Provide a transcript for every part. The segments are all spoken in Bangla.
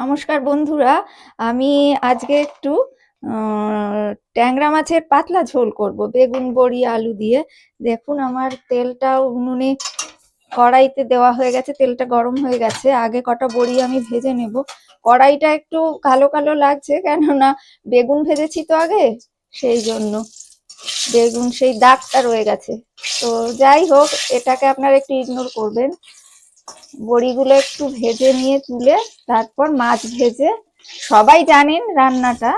নমস্কার বন্ধুরা। আমি আজকে একটু ট্যাংরা মাছের পাতলা ঝোল করব বেগুন বড়ি আলু দিয়ে। দেখুন আমার তেলটা উনুনে কড়াইতে দেওয়া হয়ে গেছে, তেলটা গরম হয়ে গেছে। আগে কটা বড়ি আমি ভেজে নেব। কড়াইটা একটু কালো কালো লাগছে, কেননা বেগুন ভেজেছি তো আগে, সেই জন্য বেগুন সেই দাগটা রয়ে গেছে। তো যাই হোক, এটাকে আপনারা একটু ইগনোর করবেন। বড়িগুলো একটু ভেজে নিয়ে তুলে তারপর মাছ ভেজে, সবাই জানেন রান্নাটা,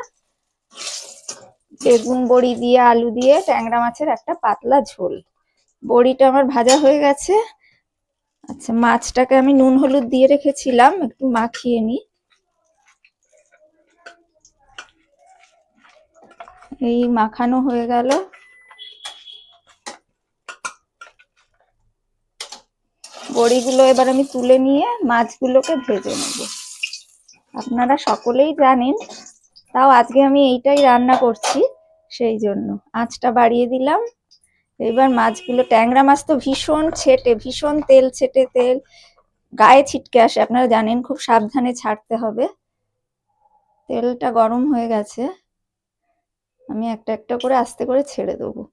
বেগুন বড়ি দিয়ে আলু দিয়ে ট্যাংরা মাছের একটা পাতলা ঝোল। বড়িটা আমার ভাজা হয়ে গেছে। আচ্ছা, মাছটাকে আমি নুন হলুদ দিয়ে রেখেছিলাম, একটু মাখিয়ে নিই। এই মাখানো হয়ে গেল। বড়িগুলো এবার আমি তুলে নিয়ে মাছগুলোকে ভেজে নেব। আপনারা সকলেই জানেন, তাও আজকে আমি এইটাই রান্না করছি, সেই জন্য আঁচটা বাড়িয়ে দিলাম। এবার মাছগুলো, ট্যাংরা মাছ তো ভীষণ ছেটে, ভীষণ তেল ছেটে, তেল গায়ে ছিটকে আসে, আপনারা জানেন, খুব সাবধানে ছাড়তে হবে। তেলটা গরম হয়ে গেছে, আমি একটা একটা করে আস্তে করে ছেড়ে দেবো।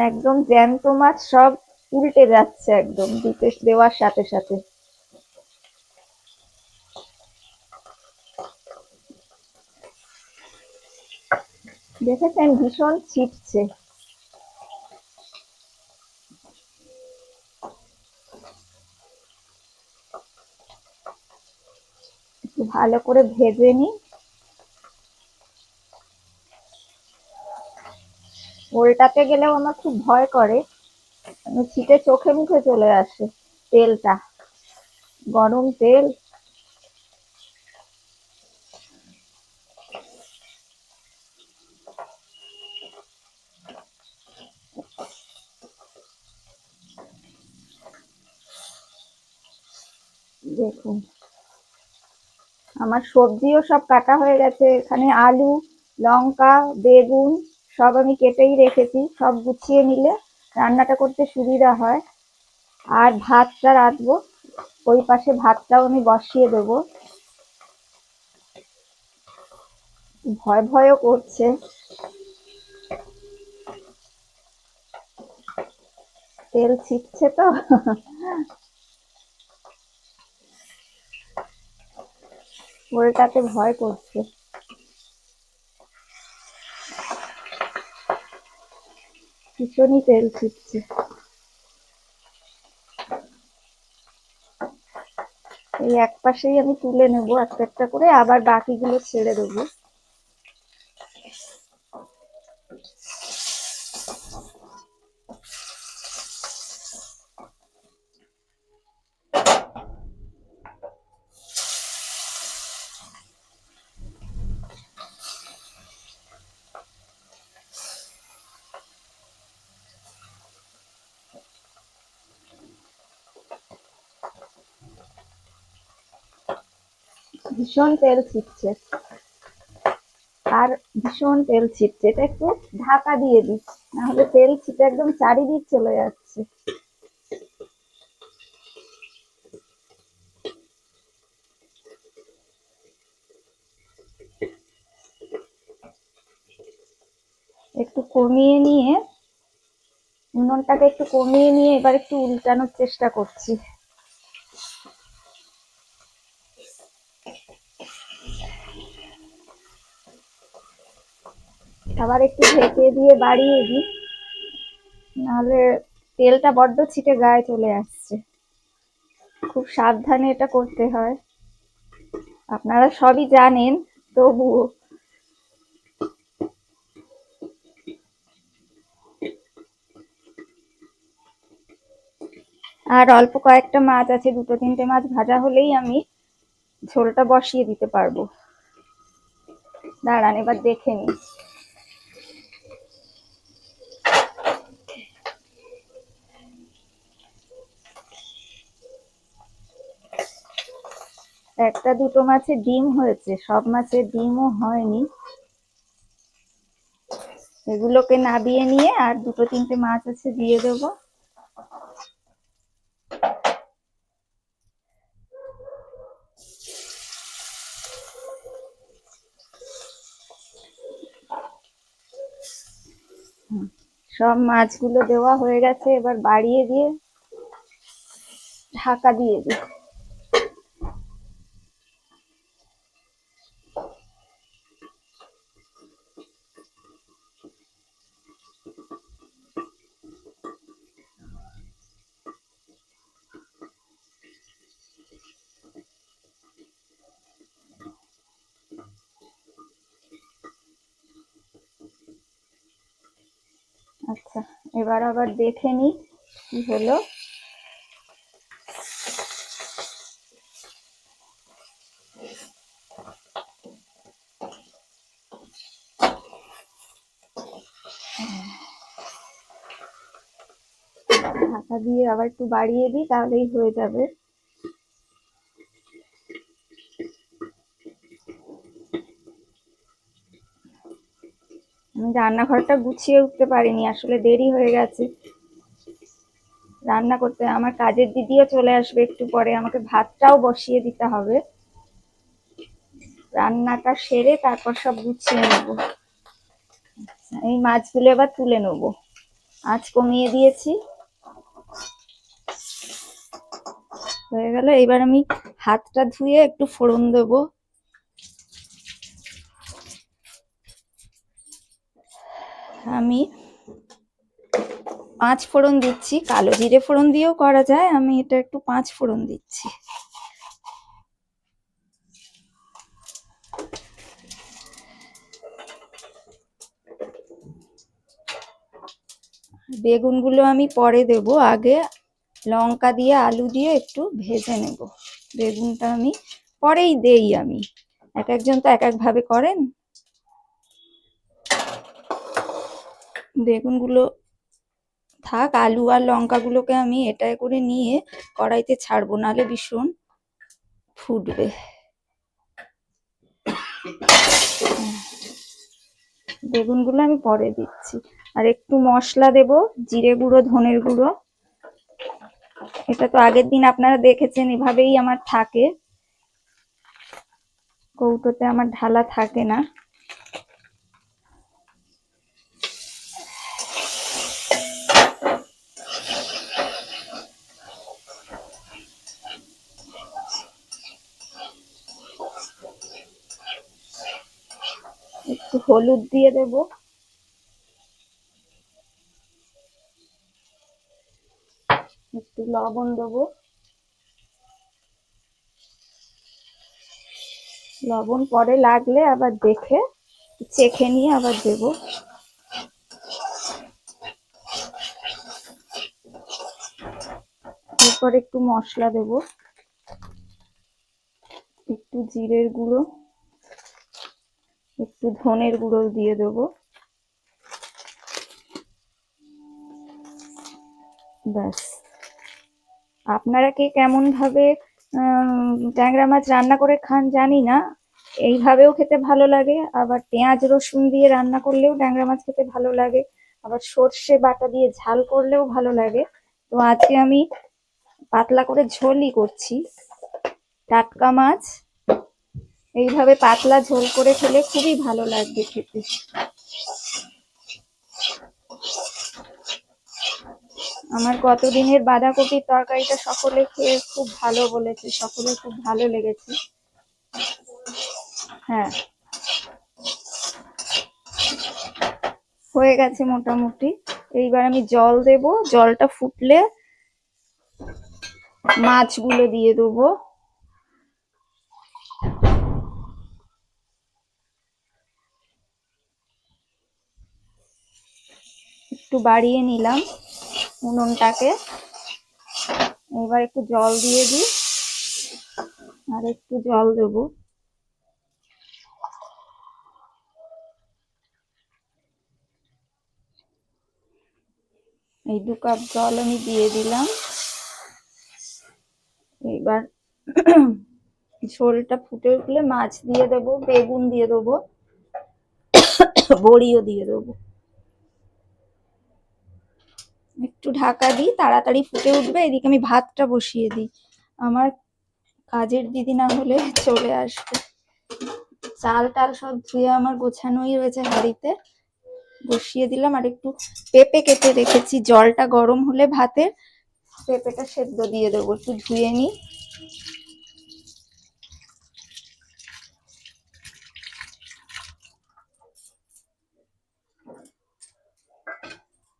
একদম জ্যান্ত মাছ সব উল্টে যাচ্ছে একদম দিতে দেওয়ার সাথে সাথে। দেখেছেন ভীষণ ছিটছে। একটু ভালো করে ভেজে নিই। উল্টাতে গেলেও আমার খুব ভয় করে, ছিটে চোখে মুখে চলে আসে তেলটা, গরম তেল। দেখুন আমার সবজিও সব কাটা হয়ে গেছে, এখানে আলু, লঙ্কা, বেগুন সব আমি কেটেই রেখেছি। সব গুছিয়ে নিলে রান্নাটা করতে সুবিধা হয়। আর ভাতটা রাখবো, ওই পাশে ভাতটাও আমি বসিয়ে দেবো। ভয় ভয়ও করছে, তেল ছিটছে তো। ওটাতে ভয় করছে। ভীষণই তেল ছিটছে। এই এক পাশেই আমি তুলে নেবো একটা একটা করে, আবার বাকিগুলো ছেড়ে দেবো। ভীষণ তেল ছিটছে, আর ভীষণ তেল ছিটছে। এটা একটু ঢাকা দিয়ে দিই, নাহলে তেল ছিটে একদম চারিদিক চলে যাচ্ছে। একটু কমিয়ে নিয়ে, উনুনটাকে একটু কমিয়ে নিয়ে এবার একটু উল্টানোর চেষ্টা করছি। আবার একটু ঢেকে দিয়ে বাড়িয়ে দিই, নাহলে তেলটা বড্ড ছিটে গায়ে চলে আসছে। খুব সাবধানে এটা করতে হয়, আপনারা সবই জানেন, তবুও। আর অল্প কয়েকটা মাছ আছে, দুটো তিনটে মাছ ভাজা হলেই আমি ঝোলটা বসিয়ে দিতে পারবো। দাঁড়ান এবার দেখে নিই। একটা দুটো মাছে ডিম হয়েছে, সব মাছের ডিমও হয়নি। এগুলোকে নাবিয়ে নিয়ে আর দুটো তিনটে মাছ আছে দিয়ে দেবো। সব মাছগুলো দেওয়া হয়ে গেছে, এবার বাড়িয়ে দিয়ে ঢাকা দিয়ে দিই। আচ্ছা, এবার আবার দেখে নি কি হলো। ঢাকা দিয়ে আবার একটু বাড়িয়ে দিই, তাহলেই হয়ে যাবে। আমি রান্নাঘরটা গুছিয়ে উঠতে পারিনি, আসলে দেরি হয়ে গেছে রান্না করতে। আমার কাজের দিদিও চলে আসবে একটু পরে, আমাকে ভাতটাও বসিয়ে দিতে হবে। রান্নাটা সেরে তারপর সব গুছিয়ে নেব। এই মাছগুলো এবার তুলে নেবো, আঁচ কমিয়ে দিয়েছি। হয়ে গেল, এবার আমি হাতটা ধুয়ে একটু ফোড়ন দেবো। আমি 5 ফোড়ন দিচ্ছি, কালো জিরে ফোড়ন দিয়েও করা যায়, আমি এটা একটু 5 ফোড়ন দিচ্ছি। বেগুনগুলো আমি পরে দেব, আগে লঙ্কা দিয়ে আলু দিয়ে একটু ভেজে নেব। বেগুনটা আমি পরেই দেই, আমি এক একজন তো এক এক ভাবে করেন। বেগুনগুলো থাক, আলু আর লঙ্কাগুলোকে আমি এটাই করে নিয়ে কড়াইতে ছাড়বো, নাহলে ভীষণ ফুটবে। বেগুনগুলো আমি পরে দিচ্ছি। আর একটু মশলা দেব, জিরে গুঁড়ো, ধনের গুঁড়ো। এটা তো আগের দিন আপনারা দেখেছেন, এভাবেই আমার থাকে, কৌটোতে আমার ঢালা থাকে না। একটু হলুদ দিয়ে দেব, একটু লবণ দেবো। লবণ পরে লাগলে আবার দেখে চেখে নিয়ে আবার দেব। এরপর একটু মশলা দেব, একটু জিরের গুঁড়ো, একটু ধনের গুঁড়ো দিয়ে দেব। ব্যাস। আপনারা কে কেমন ভাবে ট্যাংরা মাছ রান্না করে খান জানি না, এইভাবেও খেতে ভালো লাগে, আবার পেঁয়াজ রসুন দিয়ে রান্না করলেও ট্যাংরা মাছ খেতে ভালো লাগে, আবার সর্ষে বাটা দিয়ে ঝাল করলেও ভালো লাগে। তো আজকে আমি পাতলা করে ঝোলই করছি। টাটকা মাছ এইভাবে পাতলা ঝোল করে খেলে খুবই ভালো লাগবে খেতে। আমার গতদিনের বাঁধাকপির তরকারিটা সকলে খেয়ে খুব ভালো বলেছে, সকলে খুব ভালো লেগেছে। হ্যাঁ, হয়ে গেছে মোটামুটি। এইবার আমি জল দেব, জলটা ফুটলে মাছগুলো দিয়ে দেবো। একটু বাড়িয়ে নিলাম উনুনটাকে। এবার একটু জল দিয়ে দিই, আর একটু জল দেবো। এই 2 কাপ জল আমি দিয়ে দিলাম। এবার ঝোলটা ফুটে উঠলে মাছ দিয়ে দেবো, বেগুন দিয়ে দেবো, বড়িও দিয়ে দেবো। একটু ঢাকা দিই, তাড়াতাড়ি ফুটে উঠবে। এদিকে আমি ভাতটা বসিয়ে দিই, আমার কাজের দিদি না হলে চলে আসবে। চাল টাল সব ধুয়ে আমার গোছানোই রয়েছে হাঁড়িতে। বসিয়ে দিলাম। আর একটু পেঁপে কেটে রেখেছি, জলটা গরম হলে ভাতের পেঁপেটা সেদ্ধ দিয়ে দেবো। একটু ধুয়ে নিই।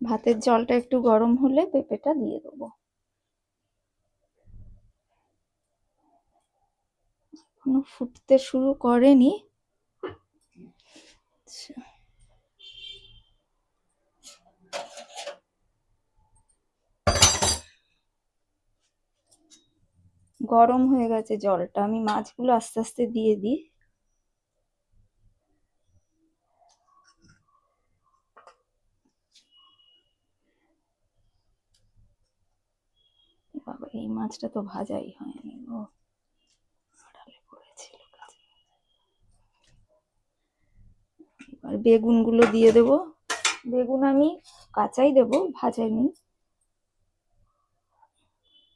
ভাতের জলটা একটু গরম হলে পেঁপেটা দিয়ে দেবো। এখনো ফুটতে শুরু করেনি। গরম হয়ে গেছে জলটা, আমি মাছগুলো আস্তে আস্তে দিয়ে দিই। বাবা, এই মাছটা তো ভাজাই হয়নি, ও আড়ালে পড়েছিল। আর বেগুনগুলো দিয়ে দেবো। বেগুন আমি কাঁচাই দেবো, ভাজাইনি।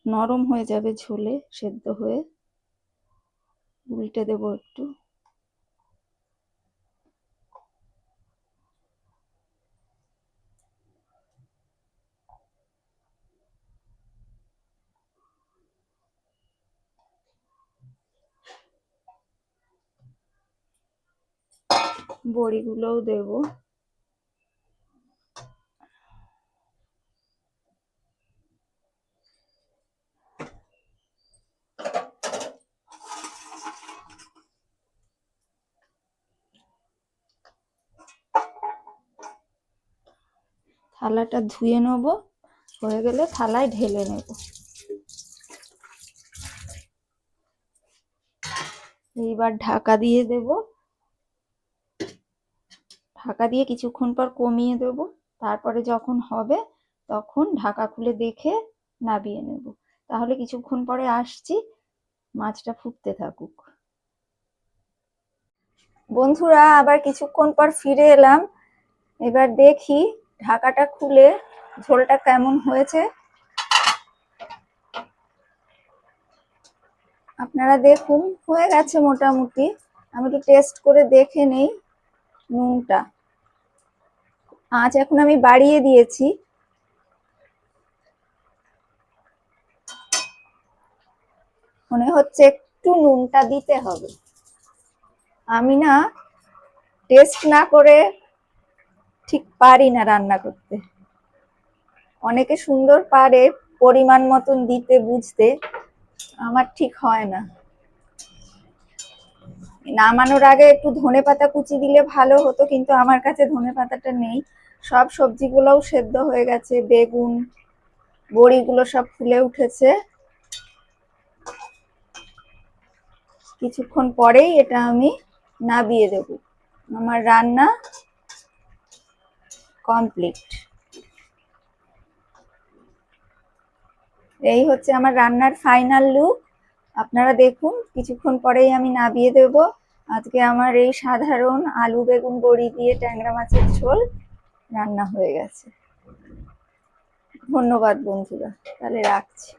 নরম হয়ে যাবে ঝোলে সেদ্ধ হয়ে। উল্টে দেবো একটু। বড়িগুলোও দেবো। থালাটা ধুয়ে নেবো, হয়ে গেলে থালায় ঢেলে নেব। এইবার ঢাকা দিয়ে দেব। ঢাকা দিয়ে কিছুক্ষণ পর কমিয়ে দেব। তারপরে যখন হবে তখন ঢাকা খুলে দেখে নামিয়ে নেব। তাহলে কিছুক্ষণ পরে আসছি, মাছটা ফুটতে থাকুক। বন্ধুরা, আবার কিছুক্ষণ পর ফিরে এলাম। এবার দেখি ঢাকাটা খুলে ঝোলটা কেমন হয়েছে। আপনারা দেখুন, হয়ে গেছে মোটামুটি। আমি একটু টেস্ট করে দেখে নেই নুনটা। আঁচ এখন আমি বাড়িয়ে দিয়েছি। মনে হচ্ছে একটু নুনটা দিতে হবে। আমি না টেস্ট না করে ঠিক পারি না রান্না করতে। অনেকে সুন্দর পারে পরিমাণ মতন দিতে, বুঝতে। আমার ঠিক হয় না। নামানোর আগে একটু ধনেপাতা কুচি দিলে ভালো হতো, কিন্তু আমার কাছে ধনেপাতাটা নেই। সব সবজিগুলোও সেদ্ধ হয়ে গেছে, বেগুন বড়িগুলো সব ফুলে উঠেছে। কিছুক্ষণ পরেই এটা আমি নামিয়ে দেব। আমার রান্না কমপ্লিট। এই হচ্ছে আমার রান্নার ফাইনাল লুক। আপনারা দেখুন, কিছুক্ষণ পরেই আমি নামিয়ে দেব। আজকে আমার এই সাধারণ আলু বেগুন বড়ি দিয়ে ট্যাংরা মাছের ঝোল রান্না হয়ে গেছে। ধন্যবাদ বন্ধুরা, তাহলে রাখছি।